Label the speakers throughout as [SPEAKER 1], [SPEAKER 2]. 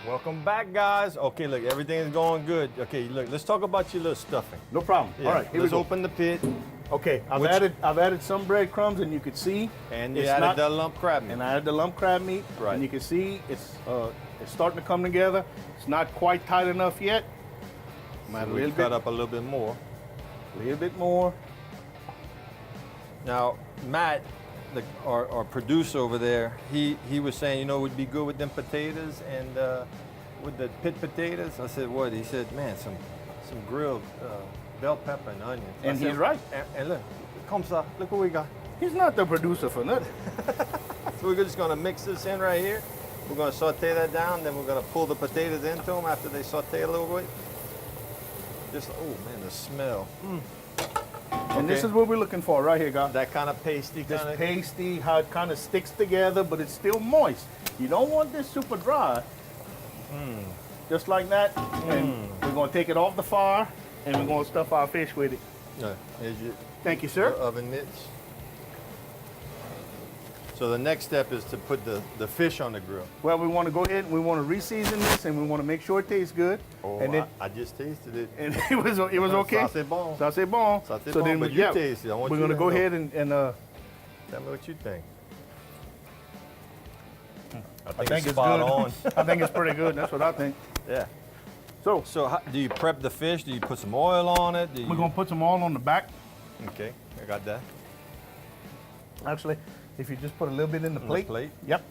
[SPEAKER 1] Welcome back, guys. Okay, look, everything is going good. Okay, look, let's talk about your little stuffing.
[SPEAKER 2] No problem.
[SPEAKER 1] Yeah.
[SPEAKER 2] All right, here
[SPEAKER 1] let's
[SPEAKER 2] we go.
[SPEAKER 1] open the pit.
[SPEAKER 2] Okay, I've added some breadcrumbs, and you can see.
[SPEAKER 1] And you added the lump crab meat.
[SPEAKER 2] And I added the lump crab meat.
[SPEAKER 1] Right.
[SPEAKER 2] And you can see it's starting to come together. It's not quite tight enough yet.
[SPEAKER 1] So we cut up a little bit more.
[SPEAKER 2] A little bit more.
[SPEAKER 1] Now, Matt, our producer over there, he was saying, you know, it would be good with them potatoes and with the pit potatoes. I said, what? He said, man, some grilled bell pepper and onions.
[SPEAKER 2] And he's right.
[SPEAKER 1] And look, come ça, look what we got.
[SPEAKER 2] He's not the producer for nothing.
[SPEAKER 1] So we're just gonna mix this in right here. We're gonna saute that down, then we're gonna pull the potatoes into them after they saute a little bit. Just, oh man, the smell.
[SPEAKER 2] And this is what we're looking for right here, guys.
[SPEAKER 1] That kind of pasty
[SPEAKER 2] This
[SPEAKER 1] kind of.
[SPEAKER 2] pasty, how it kind of sticks together, but it's still moist. You don't want this super dry. Just like that. And we're gonna take it off the fire, and we're gonna stuff our fish with it.
[SPEAKER 1] Here's your
[SPEAKER 2] Thank you, sir.
[SPEAKER 1] oven mitts. So the next step is to put the fish on the grill.
[SPEAKER 2] Well, we want to go ahead and we want to re-season this, and we want to make sure it tastes good.
[SPEAKER 1] Oh,
[SPEAKER 2] and
[SPEAKER 1] I just tasted it.
[SPEAKER 2] and it was okay.
[SPEAKER 1] Ça c'est bon.
[SPEAKER 2] Ça c'est bon.
[SPEAKER 1] Ça c'est
[SPEAKER 2] So
[SPEAKER 1] bon,
[SPEAKER 2] then
[SPEAKER 1] but you taste it. I want
[SPEAKER 2] we're
[SPEAKER 1] you
[SPEAKER 2] gonna
[SPEAKER 1] to
[SPEAKER 2] go
[SPEAKER 1] know.
[SPEAKER 2] ahead and
[SPEAKER 1] Tell me what you think.
[SPEAKER 2] I think it's
[SPEAKER 1] spot
[SPEAKER 2] good.
[SPEAKER 1] on.
[SPEAKER 2] I think it's pretty good. That's what I think.
[SPEAKER 1] Yeah.
[SPEAKER 2] So
[SPEAKER 1] So how, do you prep the fish? Do you put some oil on it?
[SPEAKER 2] we're gonna put some oil on the back.
[SPEAKER 1] Okay, I got that.
[SPEAKER 2] Actually, if you just put a little bit in the plate.
[SPEAKER 1] plate?
[SPEAKER 2] Yep.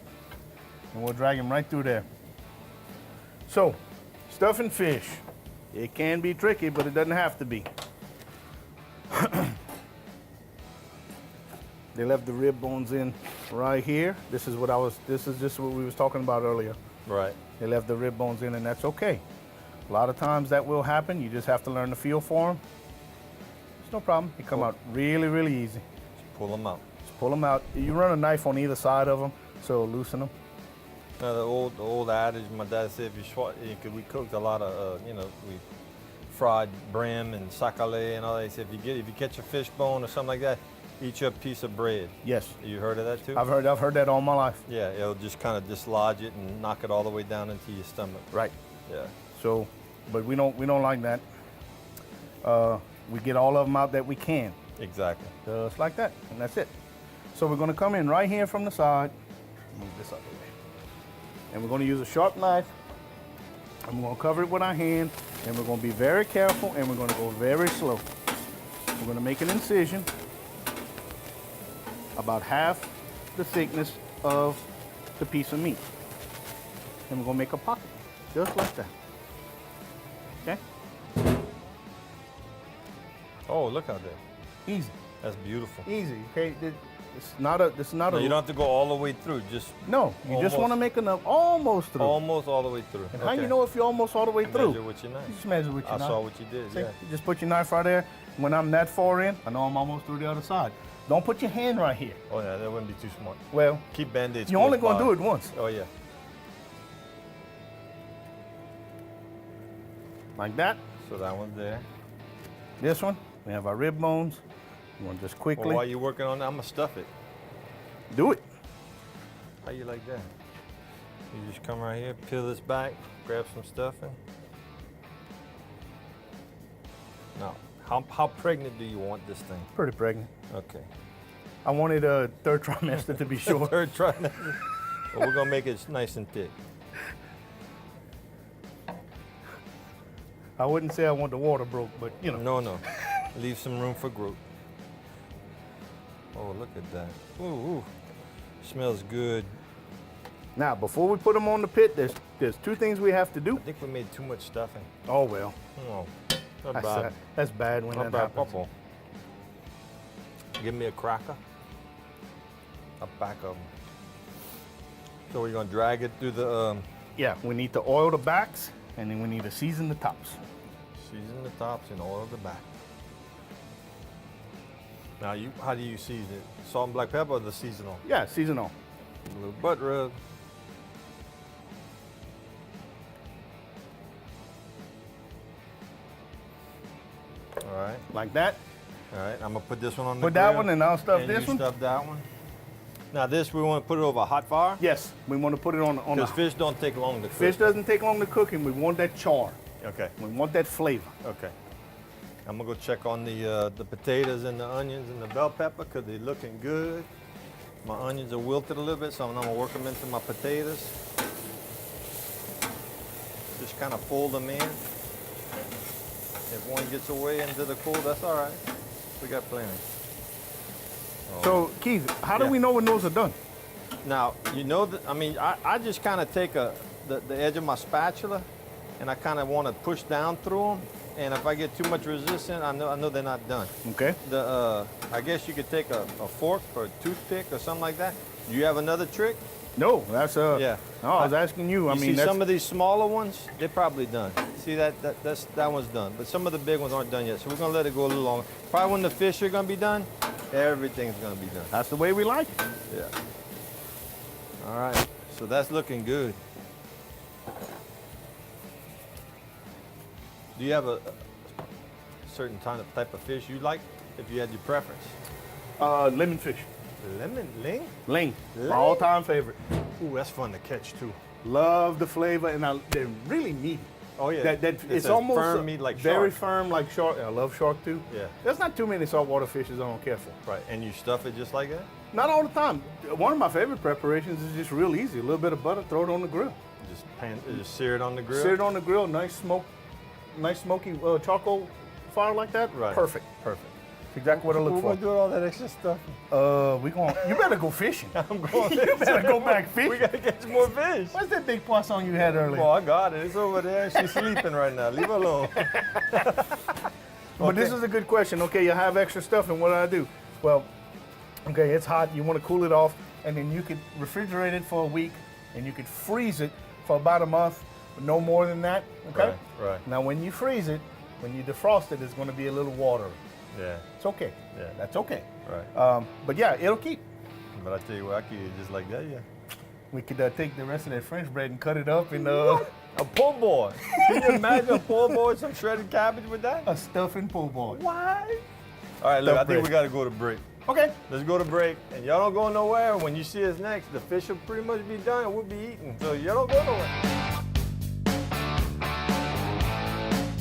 [SPEAKER 2] And we'll drag him right through there. So, stuffing fish. It can be tricky, but it doesn't have to be. They left the rib bones in right here. This is just what we was talking about earlier.
[SPEAKER 1] Right.
[SPEAKER 2] They left the rib bones in, and that's okay. A lot of times that will happen. You just have to learn the feel for them. It's no problem. They come out really, really easy.
[SPEAKER 1] Just pull them out.
[SPEAKER 2] Just pull them out. You run a knife on either side of them, so it'll loosen them.
[SPEAKER 1] Now the old adage, my dad said, if we cooked a lot of, you know, we fried brim and sakale and all that. He said, if you catch a fish bone or something like that, eat you a piece of bread.
[SPEAKER 2] Yes.
[SPEAKER 1] You heard of that too?
[SPEAKER 2] I've heard that all my life.
[SPEAKER 1] Yeah, it'll just kind of dislodge it and knock it all the way down into your stomach.
[SPEAKER 2] Right.
[SPEAKER 1] Yeah.
[SPEAKER 2] So, but we don't like that. We get all of them out that we can.
[SPEAKER 1] Exactly.
[SPEAKER 2] Just like that, and that's it. So we're gonna come in right here from the side. Move this out the way. And we're gonna use a sharp knife. And we're gonna cover it with our hand, and we're gonna be very careful, and we're gonna go very slow. We're gonna make an incision about half the thickness of the piece of meat. And we're gonna make a pocket, just like that. Okay?
[SPEAKER 1] Oh, look out there.
[SPEAKER 2] Easy,
[SPEAKER 1] That's beautiful.
[SPEAKER 2] easy. Okay, it's not a.
[SPEAKER 1] No, you don't have to go all the way through. Just
[SPEAKER 2] No, you just
[SPEAKER 1] almost.
[SPEAKER 2] want to make enough, almost through.
[SPEAKER 1] almost all the way through.
[SPEAKER 2] And how you know if you're almost all the way through?
[SPEAKER 1] Measure with your knife.
[SPEAKER 2] You just measure with your
[SPEAKER 1] I
[SPEAKER 2] knife.
[SPEAKER 1] saw what you did.
[SPEAKER 2] See,
[SPEAKER 1] Yeah.
[SPEAKER 2] you just put your knife right there. When I'm that far in, I know I'm almost through the other side. Don't put your hand right here.
[SPEAKER 1] Oh yeah, that wouldn't be too smart.
[SPEAKER 2] Well,
[SPEAKER 1] Keep band-aids.
[SPEAKER 2] you're only
[SPEAKER 1] close
[SPEAKER 2] going to
[SPEAKER 1] by.
[SPEAKER 2] do it once.
[SPEAKER 1] Oh yeah.
[SPEAKER 2] Like that.
[SPEAKER 1] So that one's there.
[SPEAKER 2] This one, we have our rib bones. You want to just quickly
[SPEAKER 1] Well, while you're working on that, I'm gonna stuff it.
[SPEAKER 2] do it.
[SPEAKER 1] How you like that? You just come right here, peel this back, grab some stuffing. Now, how pregnant do you want this thing?
[SPEAKER 2] Pretty pregnant.
[SPEAKER 1] Okay.
[SPEAKER 2] I wanted a third trimester to be sure.
[SPEAKER 1] Third try. Well, we're gonna make it nice and thick.
[SPEAKER 2] I wouldn't say I want the water broke, but you know.
[SPEAKER 1] No. Leave some room for growth. Oh, look at that. Ooh. Smells good.
[SPEAKER 2] Now, before we put them on the pit, there's two things we have to do.
[SPEAKER 1] I think we made too much stuffing.
[SPEAKER 2] Oh well,
[SPEAKER 1] Oh, not bad.
[SPEAKER 2] that's bad when
[SPEAKER 1] Not
[SPEAKER 2] that
[SPEAKER 1] bad,
[SPEAKER 2] happens.
[SPEAKER 1] Papa. Give me a cracker. A pack of them. So we're gonna drag it through the
[SPEAKER 2] Yeah, we need to oil the backs, and then we need to season the tops.
[SPEAKER 1] season the tops and oil the back. Now, how do you season it? Salt and black pepper or the seasonal?
[SPEAKER 2] Yeah, seasonal.
[SPEAKER 1] A little butt rub. All right,
[SPEAKER 2] Like that.
[SPEAKER 1] all right. I'm gonna put this one on the
[SPEAKER 2] Put that
[SPEAKER 1] grill,
[SPEAKER 2] one, and I'll stuff
[SPEAKER 1] and
[SPEAKER 2] this
[SPEAKER 1] you
[SPEAKER 2] one.
[SPEAKER 1] stuff that one. Now this, we want to put it over a hot fire?
[SPEAKER 2] Yes, we want to put it on
[SPEAKER 1] Because fish don't take long to cook.
[SPEAKER 2] Fish doesn't take long to cook, and we want that char.
[SPEAKER 1] Okay.
[SPEAKER 2] We want that flavor.
[SPEAKER 1] Okay. I'm gonna go check on the potatoes and the onions and the bell pepper because they're looking good. My onions are wilted a little bit, so I'm gonna work them into my potatoes. Just kind of fold them in. If one gets away into the cool, that's all right. We got plenty. Oh.
[SPEAKER 2] So, Keith, how do we know when those are done?
[SPEAKER 1] Now, you know that, I mean, I just kind of take the edge of my spatula and I kind of want to push down through them. And if I get too much resistance, I know they're not done.
[SPEAKER 2] Okay.
[SPEAKER 1] I guess you could take a fork or a toothpick or something like that. Do you have another trick?
[SPEAKER 2] No, that's
[SPEAKER 1] Yeah.
[SPEAKER 2] No, I was asking you. I mean,
[SPEAKER 1] see
[SPEAKER 2] that's,
[SPEAKER 1] some of these smaller ones, they're probably done. See that one's done, but some of the big ones aren't done yet. So we're gonna let it go a little longer. Probably when the fish are gonna be done, everything's gonna be done.
[SPEAKER 2] that's the way we like it.
[SPEAKER 1] Yeah. All right. So that's looking good. Do you have a certain type of fish you like? If you had your preference.
[SPEAKER 2] Lemon fish.
[SPEAKER 1] Ling?
[SPEAKER 2] Ling.
[SPEAKER 1] Ling?
[SPEAKER 2] My all-time favorite.
[SPEAKER 1] Ooh, that's fun to catch too.
[SPEAKER 2] Love the flavor, and they're really meaty.
[SPEAKER 1] Oh yeah.
[SPEAKER 2] It's
[SPEAKER 1] a
[SPEAKER 2] almost
[SPEAKER 1] firm meat like
[SPEAKER 2] very
[SPEAKER 1] shark.
[SPEAKER 2] firm like shark. I love shark too.
[SPEAKER 1] Yeah.
[SPEAKER 2] There's not too many saltwater fishes I don't care for.
[SPEAKER 1] Right. And you stuff it just like that?
[SPEAKER 2] Not all the time. One of my favorite preparations is just real easy. A little bit of butter, throw it on the grill.
[SPEAKER 1] Just sear it on the grill.
[SPEAKER 2] Sear it on the grill, nice smoky charcoal fire like that.
[SPEAKER 1] Right.
[SPEAKER 2] Perfect.
[SPEAKER 1] Perfect.
[SPEAKER 2] Exactly what I look
[SPEAKER 1] We're
[SPEAKER 2] for.
[SPEAKER 1] gonna do all that extra stuff.
[SPEAKER 2] You better go fishing.
[SPEAKER 1] I'm going.
[SPEAKER 2] You better go back fishing.
[SPEAKER 1] We gotta catch more fish.
[SPEAKER 2] What's that big poisson you had earlier?
[SPEAKER 1] Oh, I got it. It's over there. She's sleeping right now. Leave her alone.
[SPEAKER 2] But this is a good question. Okay, you have extra stuff, and what do I do? Well, okay, it's hot. You want to cool it off, and then you could refrigerate it for a week, and you could freeze it for about a month, but no more than that. Okay.
[SPEAKER 1] Right.
[SPEAKER 2] Now, when you freeze it, when you defrost it, it's going to be a little watery.
[SPEAKER 1] Yeah.
[SPEAKER 2] It's okay.
[SPEAKER 1] Yeah.
[SPEAKER 2] That's okay.
[SPEAKER 1] Right.
[SPEAKER 2] But yeah, it'll keep.
[SPEAKER 1] But I tell you what, I keep it just like that. Yeah.
[SPEAKER 2] We could take the rest of that French bread and cut it up and
[SPEAKER 1] A po' boy. Can you imagine a po' boy with some shredded cabbage with that?
[SPEAKER 2] a stuffing po' boy.
[SPEAKER 1] What? All right, look, I think
[SPEAKER 2] bread.
[SPEAKER 1] we got to go to break.
[SPEAKER 2] Okay.
[SPEAKER 1] Let's go to break. And y'all don't go nowhere. When you see us next, the fish will pretty much be done and we'll be eating. So y'all don't go nowhere.